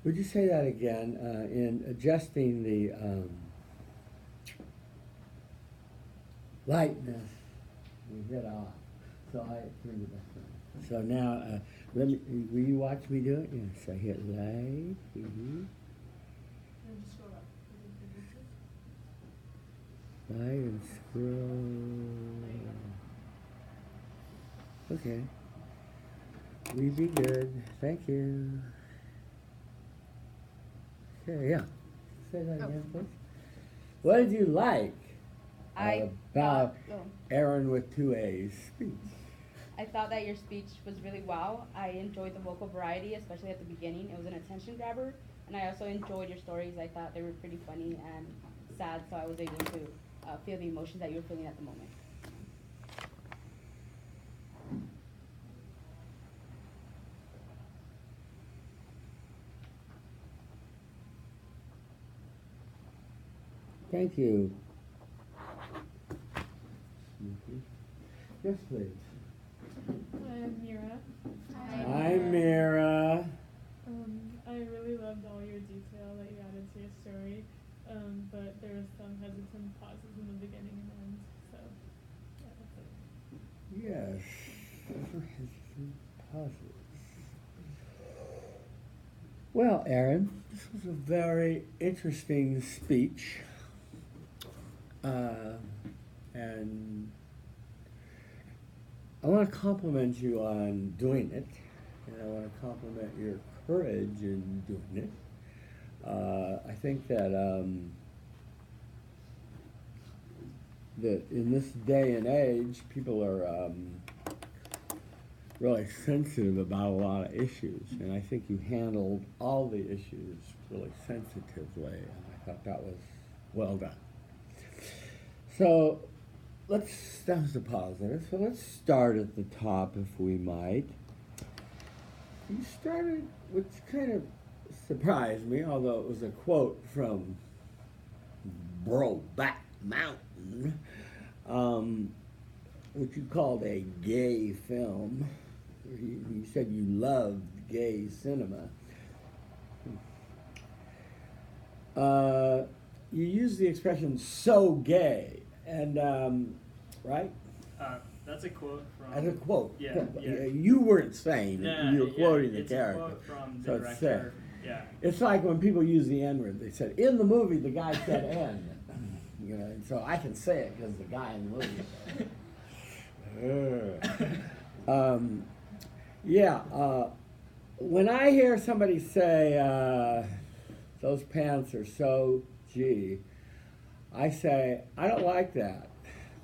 Would you say that again? In adjusting the lightness, we hit off. So I turned it back on. So now, let me. Will you watch me do it? Yes. I hit light. Mm-hmm. And just scroll up. Light and scroll. Okay. We be good. Thank you. Okay, yeah. Say that again, please. What did you like I about thought, oh, Aaron with two A's speech? I thought that your speech was really wow. I enjoyed the vocal variety, especially at the beginning. It was an attention grabber, and I also enjoyed your stories. I thought they were pretty funny and sad, so I was able to feel the emotions that you were feeling at the moment. Thank you. Mm-hmm. Yes, please. I'm Mira. Hi, Mira. I really loved all your detail that you added to your story, but there was some hesitant pauses in the beginning and end, so yeah, that's it. Yes. Those were hesitant pauses. Well, Aaron, this was a very interesting speech. And I want to compliment you on doing it, and I want to compliment your courage in doing it. I think that in this day and age, people are really sensitive about a lot of issues, and I think you handled all the issues really sensitively, and I thought that was well done. So that was the positive. So let's start at the top, if we might. You started, which kind of surprised me, although it was a quote from Brokeback Mountain, which you called a gay film. You said you loved gay cinema. You used the expression "so gay," and right? That's a quote from. As a quote. Yeah, yeah. You weren't saying it. No, You were quoting the it's character. a quote from So the it's director. Yeah. It's like when people use the N word. They said in the movie the guy said N. You know, and so I can say it because the guy in the movie. Yeah. When I hear somebody say those pants are so G, I say I don't like that.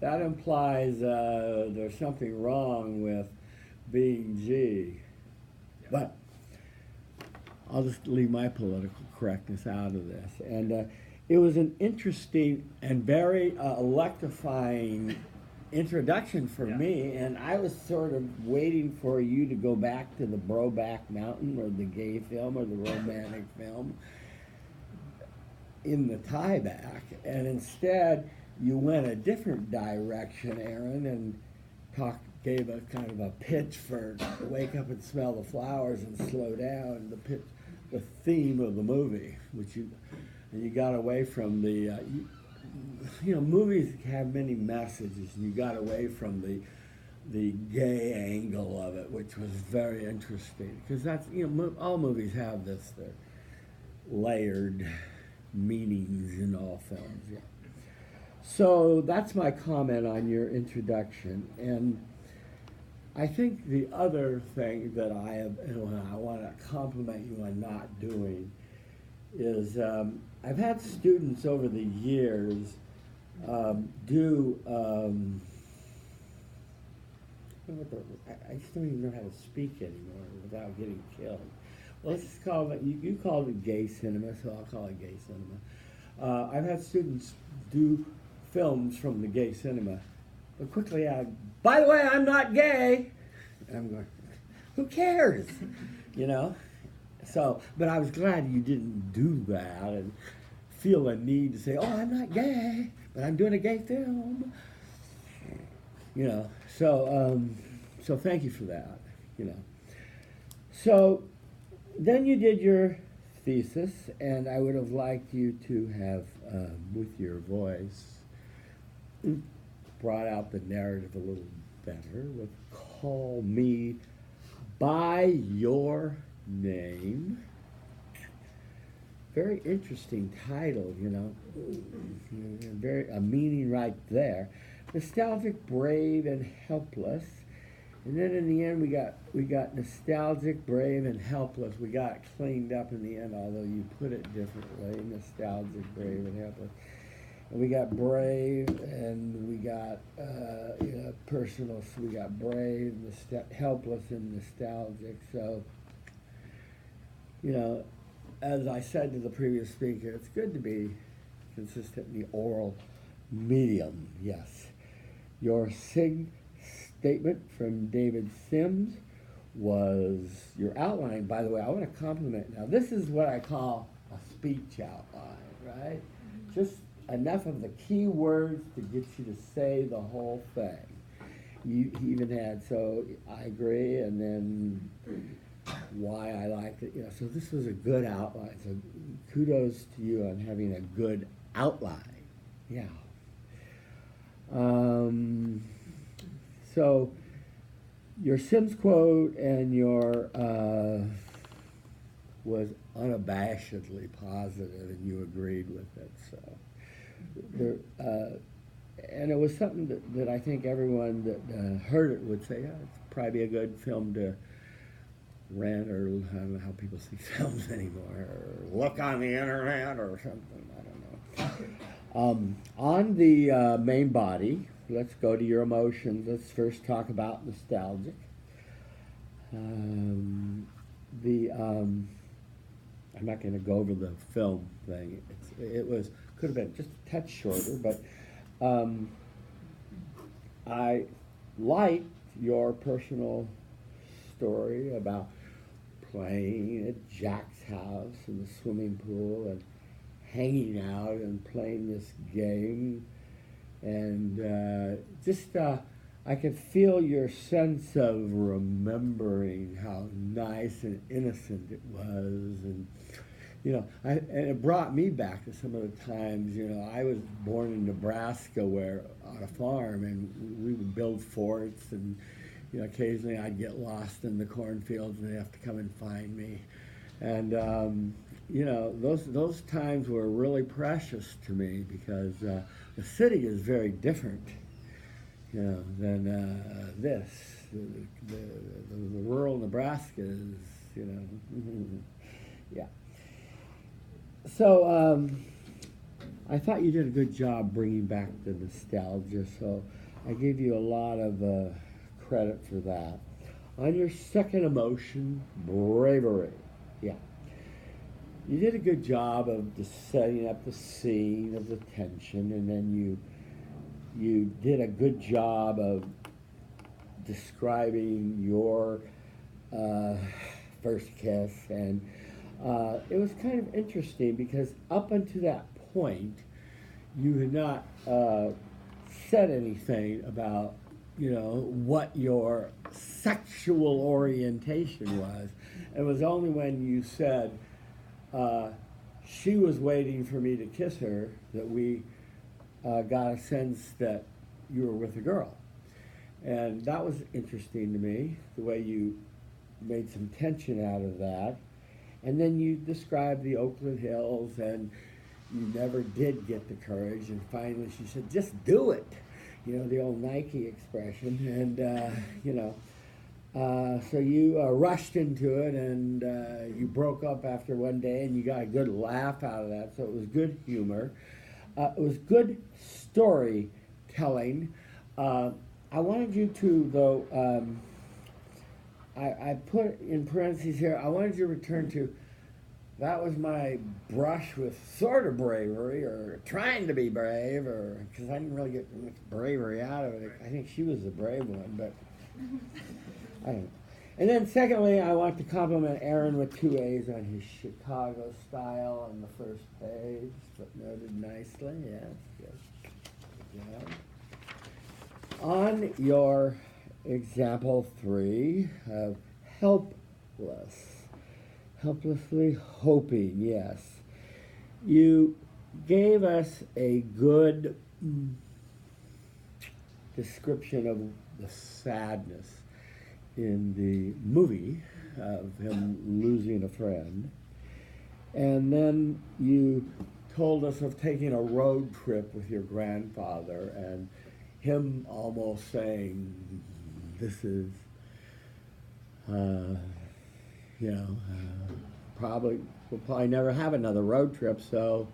That implies there's something wrong with being G. But I'll just leave my political correctness out of this. And it was an interesting and very electrifying introduction for me, and I was sort of waiting for you to go back to the Brokeback Mountain or the gay film or the romantic film in the tie back, and instead you went a different direction, Aaron, and gave a kind of a pitch for Wake Up and Smell the Flowers and Slow Down, the theme of the movie, and you got away from the movies have many messages, and you got away from the gay angle of it, which was very interesting, because that's, all movies have this, they're layered meanings in all films. Yeah. So that's my comment on your introduction, and I think the other thing that I want to compliment you on not doing is I've had students over the years do I just don't even know how to speak anymore without getting killed. Well, let's just call it, you called it gay cinema, so I'll call it gay cinema. I've had students do films from the gay cinema, but quickly add, by the way, I'm not gay. And I'm going, who cares? You know? So, but I was glad you didn't do that and feel a need to say, oh, I'm not gay, but I'm doing a gay film. You know, so thank you for that, you know. So then you did your thesis, and I would have liked you to have, with your voice, brought out the narrative a little better with Call Me by Your Name. Very interesting title, you know. Very a meaning right there. Nostalgic, brave, and helpless. And then in the end, we got nostalgic, brave, and helpless. We got it cleaned up in the end, although you put it differently. Nostalgic, brave, and helpless. And we got brave, and we got personal. So we got brave, helpless, and nostalgic. So, you know, as I said to the previous speaker, it's good to be consistent in the oral medium. Yes, your SIG statement from David Sims was your outline. By the way, I want to compliment. Now, this is what I call a speech outline, right? Just enough of the key words to get you to say the whole thing. He even had, so I agree, and then why I liked it. You know, so this was a good outline. So kudos to you on having a good outline. Yeah. So your Sims quote and your was unabashedly positive, and you agreed with it. So there, and it was something that I think everyone that heard it would say, yeah, it's probably a good film to rent, or I don't know how people see films anymore, or look on the internet or something. I don't know. On the main body, let's go to your emotions. Let's first talk about nostalgic. I'm not going to go over the film thing. It could have been just a touch shorter, but I liked your personal story about playing at Jack's house in the swimming pool and hanging out and playing this game, and I could feel your sense of remembering how nice and innocent it was, and you know, and it brought me back to some of the times. You know, I was born in Nebraska, where on a farm, and we would build forts, and you know, occasionally I'd get lost in the cornfields, and they'd have to come and find me, and you know, those times were really precious to me, because the city is very different, you know, than this. The rural Nebraska is, you know, yeah. So I thought you did a good job bringing back the nostalgia, so I give you a lot of credit for that. On your second emotion, bravery, yeah. You did a good job of just setting up the scene of the tension, and then you did a good job of describing your first kiss, and it was kind of interesting because up until that point, you had not said anything about, you know, what your sexual orientation was. It was only when you said she was waiting for me to kiss her that we got a sense that you were with a girl. And that was interesting to me, the way you made some tension out of that. And then you described the Oakland Hills, and you never did get the courage, and finally she said, just do it. You know, the old Nike expression, and you know, so you rushed into it, and you broke up after one day, and you got a good laugh out of that, so it was good humor. It was good storytelling. I wanted you to, though, I put in parentheses here, I wanted you to return to, that was my brush with sort of bravery, or trying to be brave, or, because I didn't really get much bravery out of it. I think she was the brave one, but I don't know. And then secondly, I want to compliment Aaron with 2 A's on his Chicago style on the first page, footnoted nicely, yes, good. Good job. On your example 3 of helpless, Helplessly hoping, yes. You gave us a good description of the sadness in the movie of him losing a friend. And then you told us of taking a road trip with your grandfather and him almost saying, this is, we'll probably never have another road trip, so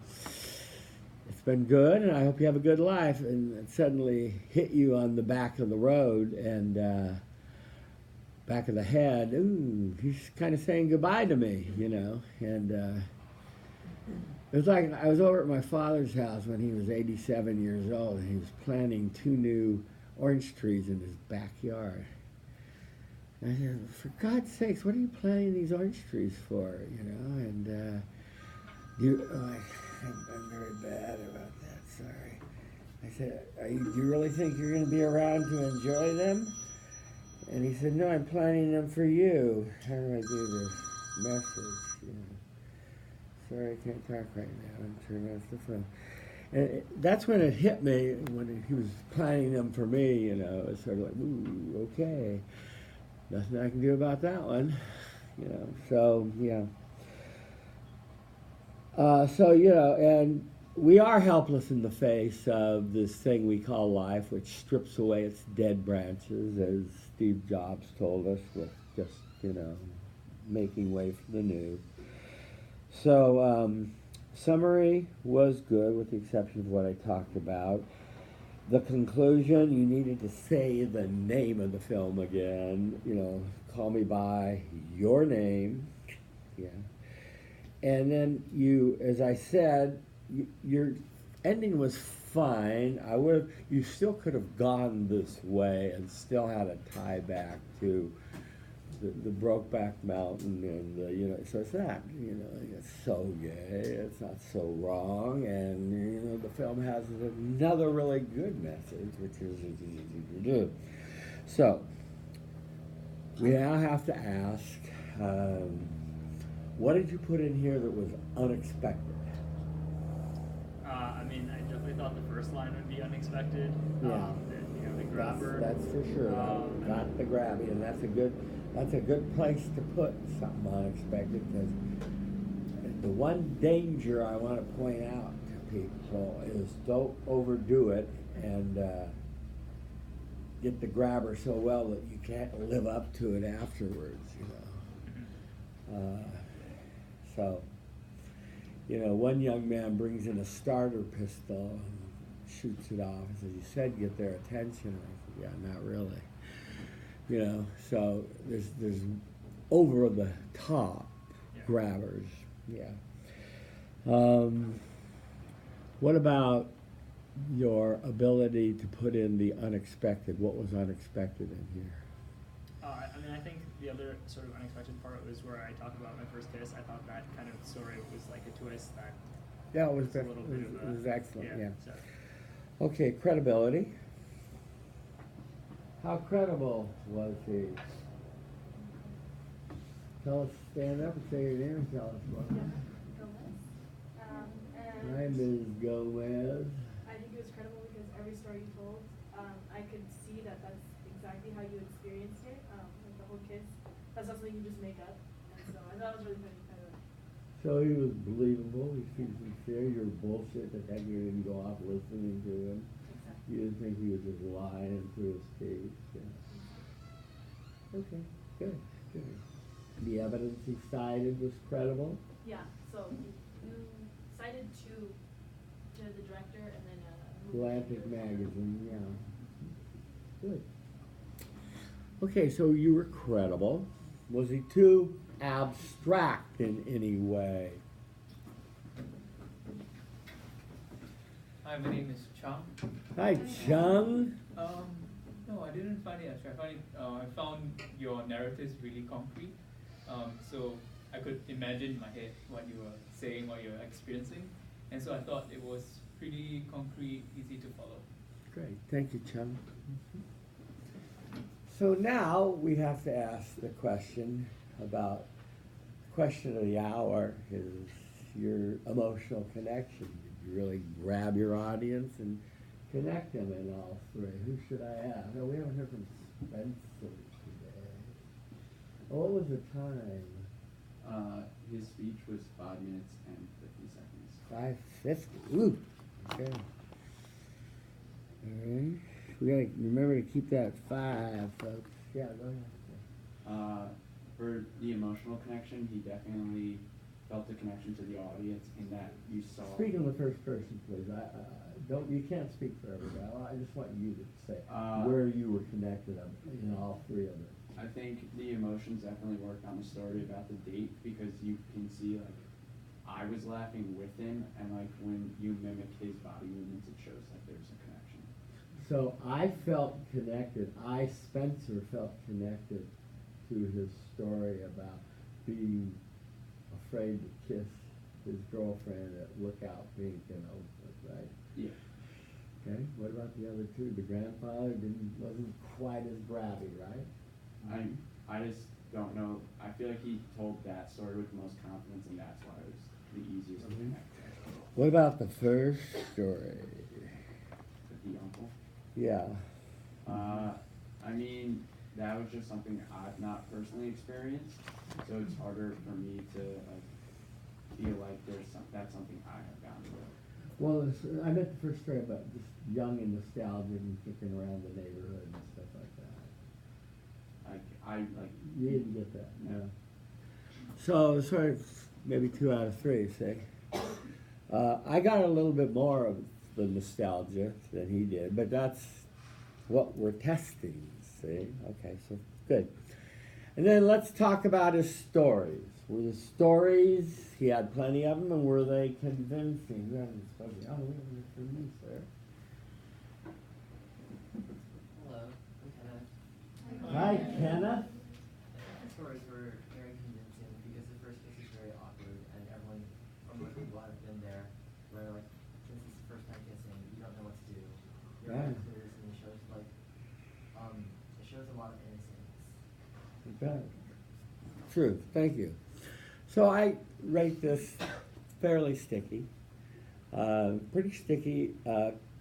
it's been good and I hope you have a good life. And it suddenly hit you on the back of the road and back of the head, ooh, he's kind of saying goodbye to me, and it was like I was over at my father's house when he was 87 years old, and he was planting 2 new orange trees in his backyard. And I said, for God's sakes, what are you planting these orange trees for, And I'm very bad about that, sorry. I said, do you really think you're going to be around to enjoy them? And he said, no, I'm planning them for you. How do I do this message? Sorry, I can't talk right now. I'm turning off the phone. And that's when it hit me, when he was planning them for me, It's sort of like, ooh, okay. Nothing I can do about that one, So, yeah. And we are helpless in the face of this thing we call life, which strips away its dead branches, as Steve Jobs told us, with just, making way for the new. So, summary was good, with the exception of what I talked about. The conclusion, you needed to say the name of the film again, call me by your name, yeah. And then you, as I said, your ending was fine. You still could have gone this way and still had a tie back to the Brokeback Mountain, and so it's not, it's so gay, it's not so wrong, and the film has another really good message, which is easy to do. So we now have to ask, what did you put in here that was unexpected? I definitely thought the first line would be unexpected. Yeah. The grabber. That's for sure. Got the grabbing, and that's a good place to put something unexpected, because the one danger I want to point out to people is don't overdo it and get the grabber so well that you can't live up to it afterwards, So, one young man brings in a starter pistol and shoots it off and says, you said get their attention. I said, yeah, not really. So there's over the top grabbers, yeah. What about your ability to put in the unexpected? What was unexpected in here? I think the other sort of unexpected part was where I talked about my first kiss. I thought that kind of story was like a twist that. Yeah, it was excellent. Yeah. So. Okay, credibility. How credible was he? Tell us, stand up and say your name and tell us what. Hi, Ms. Gomez. I think it was credible because every story you told, I could see that that's exactly how you experienced it, like the whole kiss. That's not something you just make up. And so I thought it was really funny. So he was believable, he seemed sincere, your bullshit, the heck you didn't go off listening to him. Exactly. You didn't think he was just lying through his teeth. Yeah. Okay, good. The evidence he cited was credible? Yeah, so you cited to the director and then Atlantic Magazine, yeah. Good. Okay, so you were credible. Was he too abstract in any way? Hi, my name is Chung. Hi, Chung. No, I didn't find it abstract. I found your narratives really concrete. So I could imagine in my head what you were saying, what you were experiencing. And so I thought it was pretty concrete, easy to follow. Great, thank you, Chung. So now we have to ask the question about question of the hour is your emotional connection. Did you really grab your audience and connect them in all three? Who should I ask? No, we haven't heard from Spencer today. Oh, what was the time? His speech was 5 minutes and 50 seconds. 5:50. Ooh. Okay. All right. We gotta remember to keep that 5, folks. Yeah, go ahead. For the emotional connection, he definitely felt the connection to the audience in that you saw. Speak in the first person, please. Don't. You can't speak for everybody. I just want you to say where you were connected in all three of them. I think the emotions definitely worked on the story about the date because you can see like I was laughing with him, and like when you mimic his body movements, it shows that there's a connection. So I felt connected. Spencer, felt connected to his story about being afraid to kiss his girlfriend at Lookout Pink in Oakland, right? Yeah. Okay. What about the other two? The grandfather wasn't quite as grabby, right? I just don't know. I feel like he told that story with the most confidence, and that's why it was the easiest to connect. What about the first story? With the uncle. Yeah. I mean, that was just something I've not personally experienced, so it's harder for me to like feel like that's something I have gone through. Well, I meant the first story about just young and nostalgic and kicking around the neighborhood and stuff like that. You didn't get that, no. So sort of maybe 2 out of 3, say. I got a little bit more of the nostalgia than he did, but that's what we're testing, see? Okay, so good. And then let's talk about his stories. Were the stories, he had plenty of them, and were they convincing? We haven't spoken. Oh, we haven't heard from you, sir. Hello, I'm Kenneth. Hi, Kenneth. The stories were very convincing because the first case is very awkward and everyone from what people have been there where like since it's the first time kissing, you don't know what to do. You're Right. very clueless and it shows like it shows a lot of innocence. Okay. True, thank you. So I rate this fairly sticky. Pretty sticky.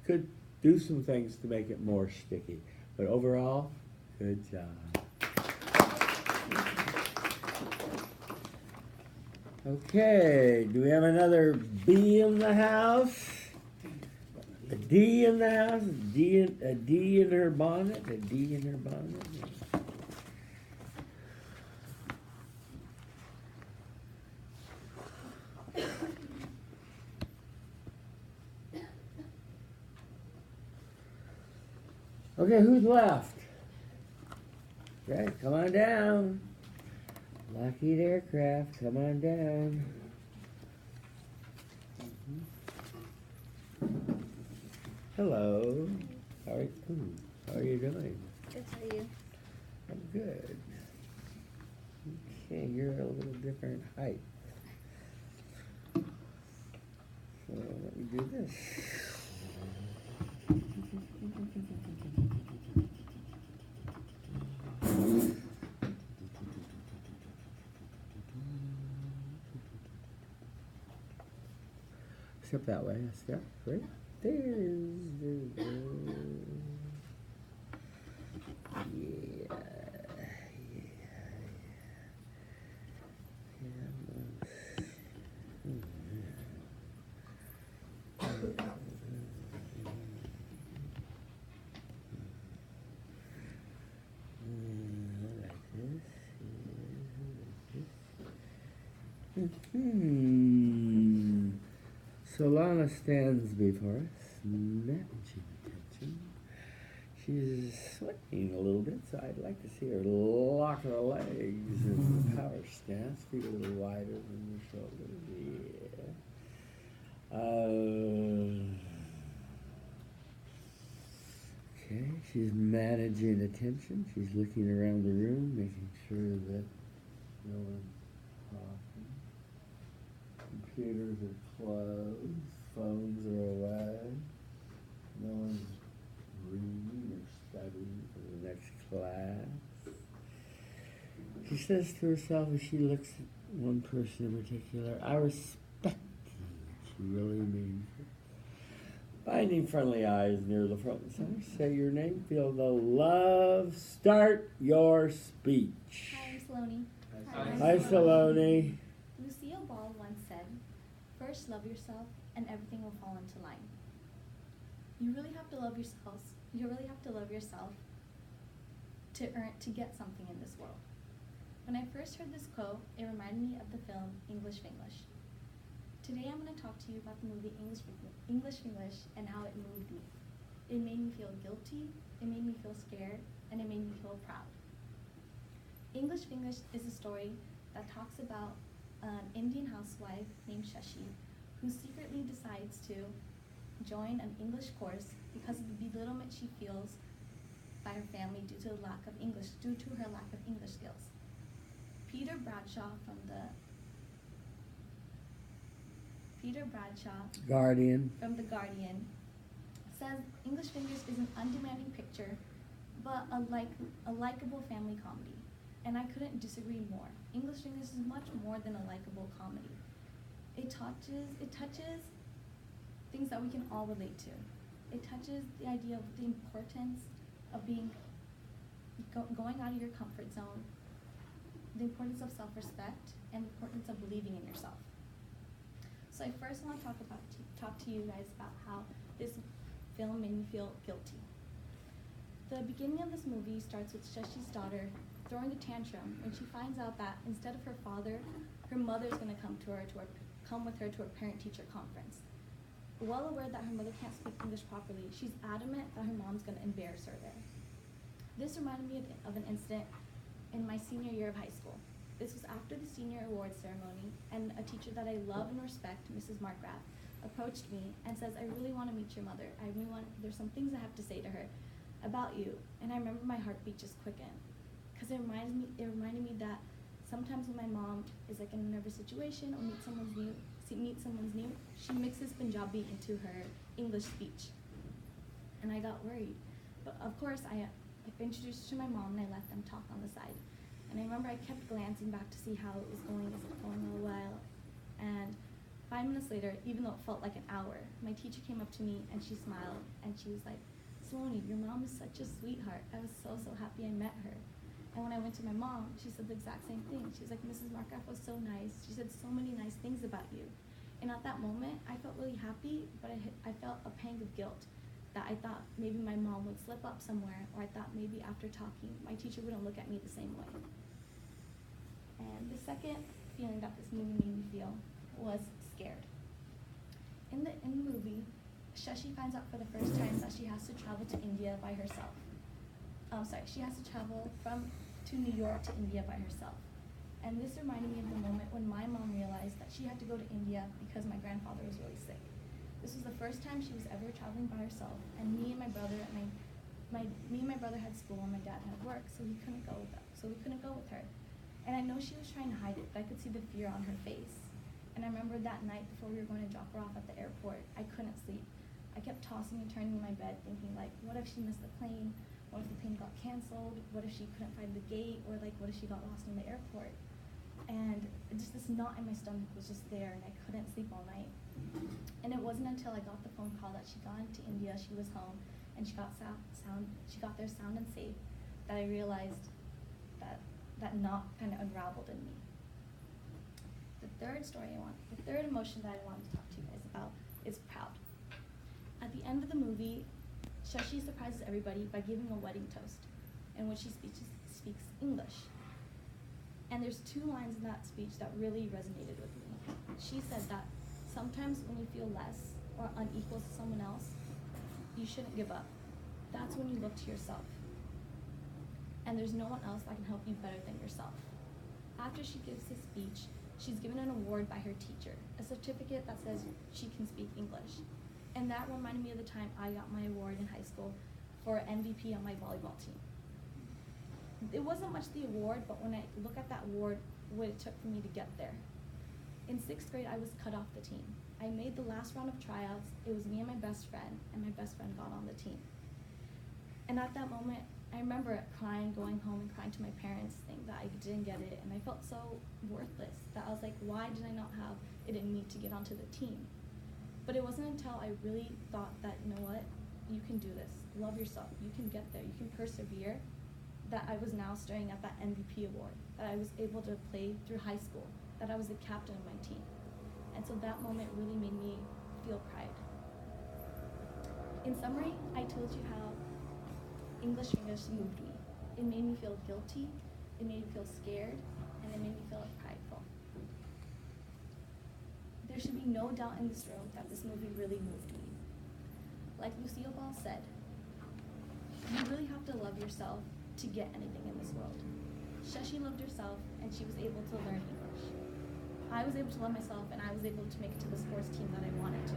Could do some things to make it more sticky. But overall, good job. Okay, do we have another B in the house? A D in the house? A D in her bonnet? A D in her bonnet? Okay, who's left? Okay, come on down. Lockheed Aircraft, come on down. Hello. How are you doing? Good, how are you? I'm good. Okay, you're a little different height. So let me do this. Step that way, step, right there. Yeah. Solana stands before us, managing attention. She's sweating a little bit, so I'd like to see her lock her legs in the power stance, feet a little wider than the shoulders. Yeah. Okay, she's managing attention. She's looking around the room, making sure that no one's talking. Computers are closed, phones are away, no one's reading or studying for the next class. She says to herself as she looks one person in particular. I respect she really means it. Finding friendly eyes near the front and center. Say your name. Feel the love. Start your speech. Hi, I'm Saloni. Hi, Saloni. Lucille Ball once said, "First love yourself and everything will fall into line." You really have to love yourself. You really have to love yourself to get something in this world. When I first heard this quote, it reminded me of the film English Finglish. Today I'm going to talk to you about the movie English Finglish and how it moved me. It made me feel guilty, it made me feel scared, and it made me feel proud. English Finglish is a story that talks about an Indian housewife named Shashi who secretly decides to join an English course because of the belittlement she feels by her family due to her lack of English skills. Peter Bradshaw Guardian. from The Guardian says English Fingers is an undemanding picture, but a likable family comedy. And I couldn't disagree more. English Fingers is much more than a likable comedy. It touches things that we can all relate to. It touches the idea of the importance of going out of your comfort zone, the importance of self-respect, and the importance of believing in yourself. So I first want to talk to you guys about how this film made me feel guilty. The beginning of this movie starts with Shashi's daughter throwing a tantrum when she finds out that instead of her father, her mother is going to come with her to a parent-teacher conference. Well aware that her mother can't speak English properly, she's adamant that her mom's going to embarrass her there. This reminded me of an incident in my senior year of high school. This was after the senior awards ceremony, and a teacher that I love and respect, Mrs. Markgraf, approached me and says, "I really want to meet your mother. There's some things I have to say to her about you." And I remember my heartbeat just quickened, because it reminded me that sometimes when my mom is like in a nervous situation or meet someone's new, she mixes Punjabi into her English speech. And I got worried. But of course, I introduced her to my mom and I let them talk on the side. And I remember I kept glancing back to see how it was going. Is it going a while? And 5 minutes later, even though it felt like an hour, my teacher came up to me and she smiled and she was like, "Saloni, your mom is such a sweetheart. I was so happy I met her." And when I went to my mom, she said the exact same thing. She was like, "Mrs. Markgraf was so nice. She said so many nice things about you." And at that moment, I felt really happy, but I felt a pang of guilt that I thought maybe my mom would slip up somewhere, or I thought maybe after talking, my teacher wouldn't look at me the same way. And the second feeling that this movie made me feel was scared. In the movie, Shashi finds out for the first time that she has to travel to India by herself. She has to travel to New York to India by herself. And this reminded me of the moment when my mom realized that she had to go to India because my grandfather was really sick. This was the first time she was ever traveling by herself, and me and my brother had school and my dad had work, so we couldn't go with her. And I know she was trying to hide it, but I could see the fear on her face. And I remember that night before we were going to drop her off at the airport, I couldn't sleep. I kept tossing and turning in my bed thinking, like, what if she missed the plane? What if the plane got canceled? What if she couldn't find the gate? Or like, what if she got lost in the airport? And just this knot in my stomach was just there, and I couldn't sleep all night. And it wasn't until I got the phone call that she'd gone to India, she was home, and she got there sound and safe, that I realized that knot kind of unraveled in me. The third emotion that I wanted to talk to you guys about is proud. At the end of the movie, Shashi surprises everybody by giving a wedding toast, in which she speaks English. And there's 2 lines in that speech that really resonated with me. She said that sometimes when you feel less or unequal to someone else, you shouldn't give up. That's when you look to yourself. And there's no one else that can help you better than yourself. After she gives this speech, she's given an award by her teacher, a certificate that says she can speak English. And that reminded me of the time I got my award in high school for MVP on my volleyball team. It wasn't much the award, but when I look at that award, what it took for me to get there. In 6th grade, I was cut off the team. I made the last round of tryouts. It was me and my best friend got on the team. And at that moment, I remember crying, going home and crying to my parents, saying that I didn't get it, and I felt so worthless that I was like, why did I not have it in me to get onto the team? But it wasn't until I really thought that, you know what, you can do this, love yourself, you can get there, you can persevere, that I was now staring at that MVP award, that I was able to play through high school, that I was the captain of my team. And so that moment really made me feel pride. In summary, I told you how English Fingers moved me. It made me feel guilty, it made me feel scared, and it made me feel prideful. There should be no doubt in this room that this movie really moved me. Like Lucille Ball said, you really have to love yourself to get anything in this world. Shashi loved herself and she was able to learn English. I was able to love myself and I was able to make it to the sports team that I wanted to.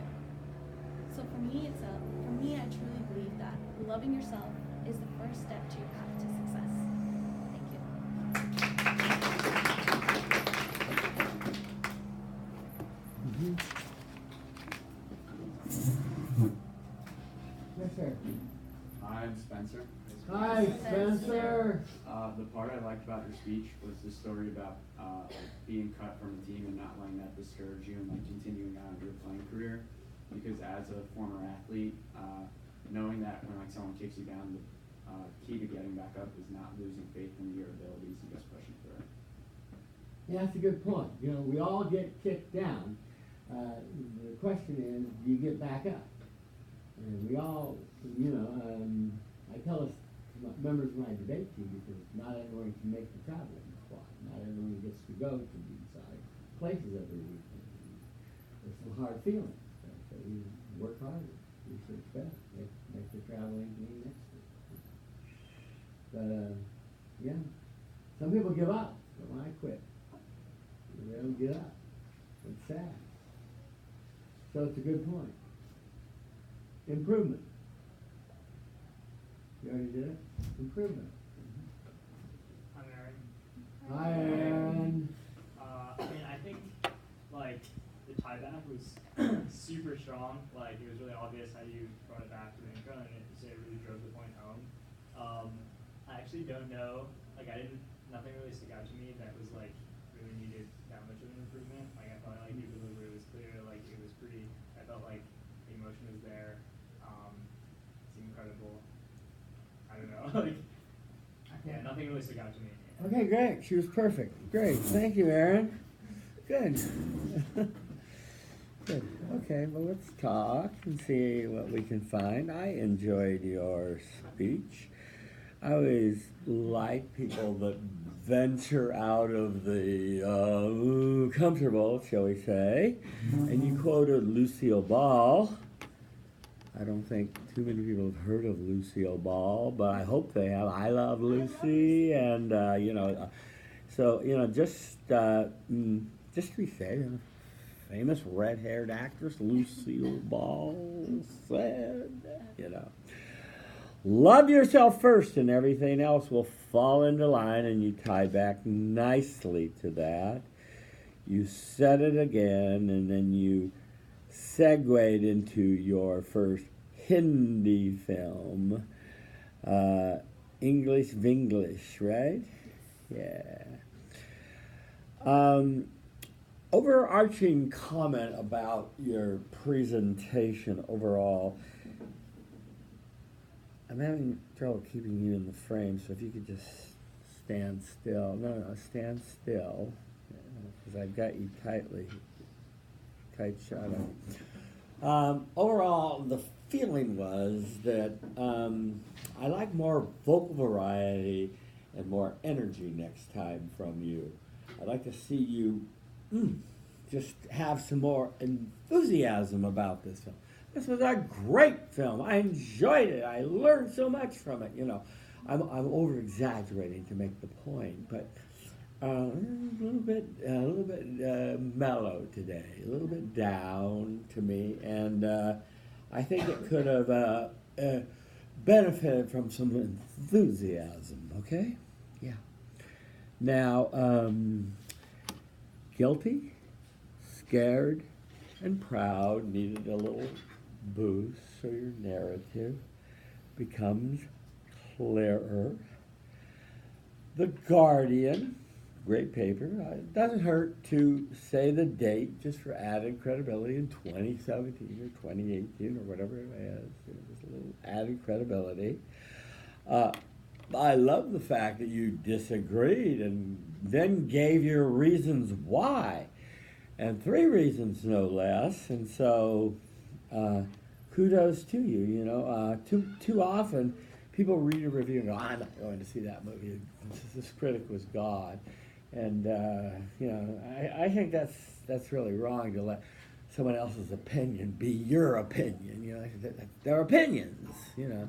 So for me, I truly believe that loving yourself is the first step to your path to success. Thank you. Yes, sir. I'm Spencer. Hi, Spencer. The part I liked about your speech was the story about being cut from the team and not letting that discourage you and like continuing on your playing career. Because as a former athlete, knowing that when like someone kicks you down, the key to getting back up is not losing faith in your abilities and just pushing through. Yeah, that's a good point. You know, we all get kicked down. The question is, do you get back up? And we all, you know, I tell us members of my debate team because not everyone can make the traveling squad. Not everyone gets to go to these places every weekend. There's some hard feelings. So we work harder, research better, make the traveling team next year. But yeah, some people give up. But when I quit, they don't get up. It's sad. So it's a good point. Improvement. You already did it? Improvement. I'm Aaron. Hi, Aaron. I mean, I think like the tie back was super strong. Like it was really obvious how you brought it back to the intro, and it really drove the point home. I actually don't know. Like nothing really stuck out to me that was like really needed that much of an improvement. Like I felt like your delivery was clear. Like it was pretty. I felt like the emotion was there. Seemed incredible. I don't know. Like yeah, nothing really stuck out to me. Okay, great. She was perfect. Great. Thank you, Aaron. Good. Good. Okay, well, let's talk and see what we can find. I enjoyed your speech. I always like people that venture out of the comfortable, shall we say. And you quoted Lucille Ball. I don't think too many people have heard of Lucille Ball, but I hope they have. I love Lucy, and you know, so you know, just to be fair, you know, famous red-haired actress Lucille Ball said, you know, love yourself first, and everything else will fall into line. And you tie back nicely to that. You said it again, and then you segued into your first Hindi film, English Vinglish, right? Yeah. Overarching comment about your presentation overall. I'm having trouble keeping you in the frame, so if you could just stand still. No, stand still, because I've got you tight shot on. Overall, the feeling was that I like more vocal variety and more energy next time from you. I'd like to see you just have some more enthusiasm about this film. This was a great film. I enjoyed it. I learned so much from it. You know, I'm over exaggerating to make the point, but a little bit mellow today, a little bit down to me, and I think it could have benefited from some enthusiasm. Okay, yeah. Now, guilty, scared, and proud needed a little boost, so your narrative becomes clearer. The Guardian, great paper. It doesn't hurt to say the date just for added credibility in 2017 or 2018 or whatever it is. Just a little added credibility. I love the fact that you disagreed and then gave your reasons why, and 3 reasons no less. And so, kudos to you. You know, too often people read a review and go, "I'm not going to see that movie. This critic was God," and you know, I think that's really wrong to let someone else's opinion be your opinion. You know, they're opinions. You know.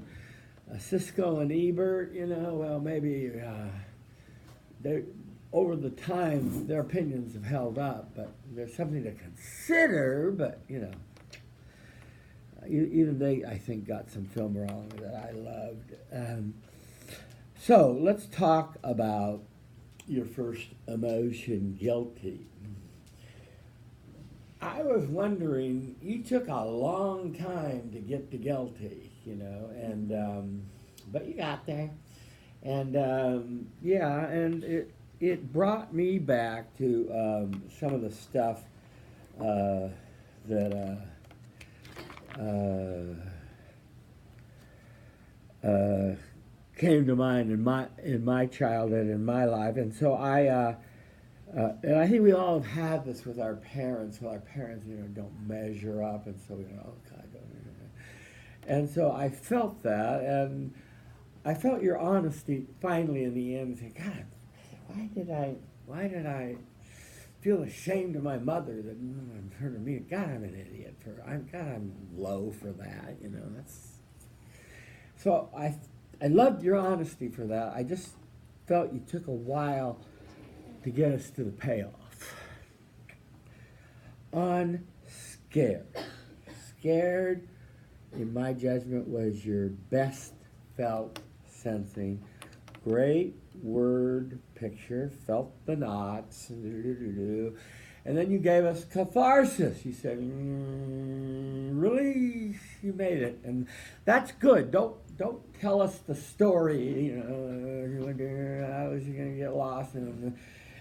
Siskel and Ebert, you know, well, maybe they over the time their opinions have held up, but there's something to consider. But you know, even they, I think, got some film wrong that I loved. So let's talk about your first emotion, guilty. I was wondering, you took a long time to get to guilty, you know, and but you got there, and yeah, and it brought me back to some of the stuff that came to mind in my childhood, in my life, and so and I think we all have had this with our parents. Well, our parents, you know, don't measure up, and so we go, "Oh God, don't." And so I felt that, and I felt your honesty finally in the end. Saying, "God, why did I feel ashamed of my mother that in front of me? God, I'm an idiot I'm low for that. You know, that's." So I loved your honesty for that. I just felt you took a while to get us to the payoff. Unscared. Scared, in my judgment, was your best felt sensing. Great word picture, felt the knots, and then you gave us catharsis. You said, really, you made it, and that's good. Don't tell us the story. You know, how was you going to get lost?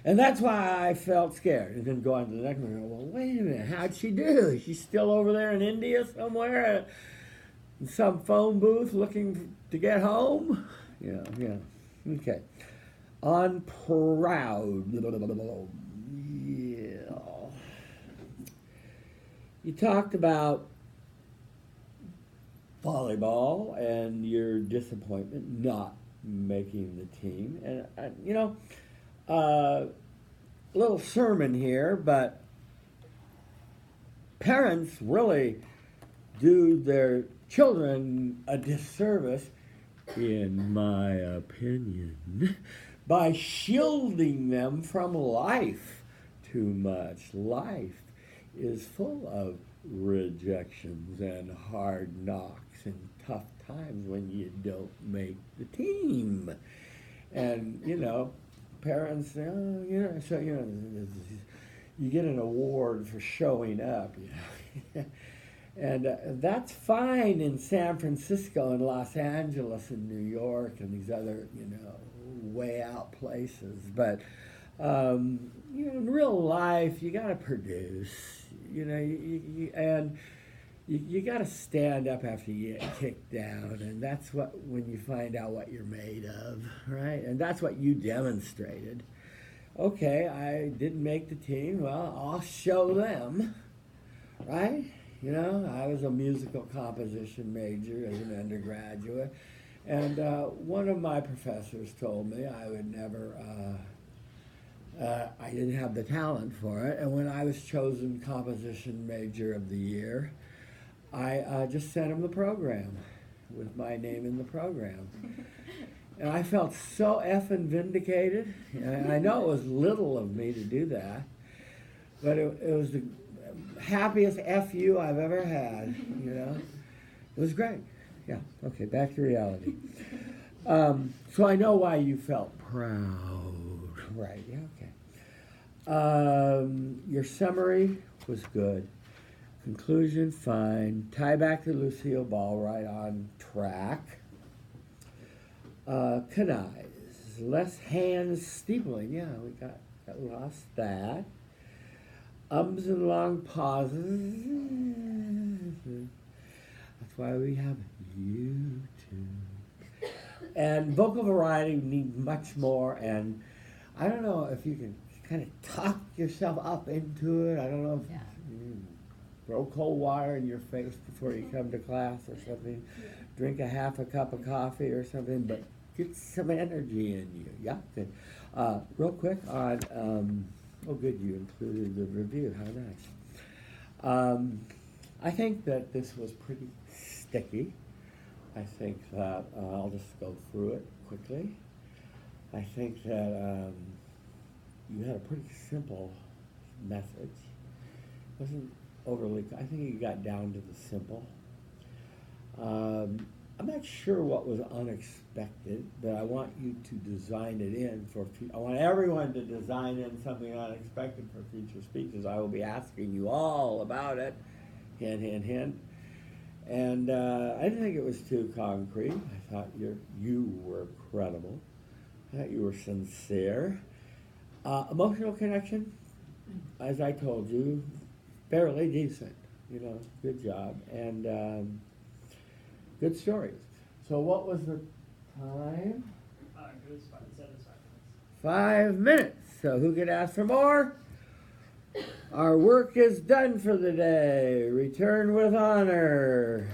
And that's why I felt scared. And then go on to the next one. Well, wait a minute. How'd she do? She's still over there in India somewhere, in some phone booth, looking to get home. Yeah. Okay. On proud. Yeah. You talked about volleyball and your disappointment not making the team, and you know. Little sermon here, but parents really do their children a disservice, in my opinion, by shielding them from life too much. Life is full of rejections and hard knocks and tough times when you don't make the team. And, you know, parents, so you get an award for showing up, you know. And that's fine in San Francisco and Los Angeles and New York and these other, you know, way out places. But, you know, in real life, you got to produce, you know, you got to stand up after you get kicked down, and that's when you find out what you're made of, right? And that's what you demonstrated. Okay, I didn't make the team. Well, I'll show them, right? You know, I was a musical composition major as an undergraduate, and one of my professors told me I would never. I didn't have the talent for it, and when I was chosen composition major of the year, I just sent him the program with my name in the program. And I felt so effing vindicated. And I know it was little of me to do that, but it was the happiest FU I've ever had, you know. It was great. Yeah, okay, back to reality. So I know why you felt proud. Right, yeah, okay. Your summary was good. Conclusion, fine. Tie back to Lucille Ball, right on track. Canais, less hands steepling. Yeah, we got lost that. Ums and long pauses. That's why we have YouTube. And vocal variety, we need much more. And I don't know if you can kind of talk yourself up into it. I don't know if Yeah. you throw cold water in your face before you come to class or something. Drink a half a cup of coffee or something, but get some energy in you. Yeah, good. Real quick on, oh good, you included the review. How nice. I think that this was pretty sticky. I think that I'll just go through it quickly. I think that you had a pretty simple message. Wasn't overly. I think you got down to the simple. I'm not sure what was unexpected, but I want you to design it in for. I want everyone to design in something unexpected for future speeches. I will be asking you all about it, hint, hint, hint. And I didn't think it was too concrete. I thought you were credible. I thought you were sincere. Emotional connection, as I told you, fairly decent. You know, good job. And good stories. So what was the time? It was 5 minutes. 5 minutes. So who could ask for more? Our work is done for the day. Return with honor.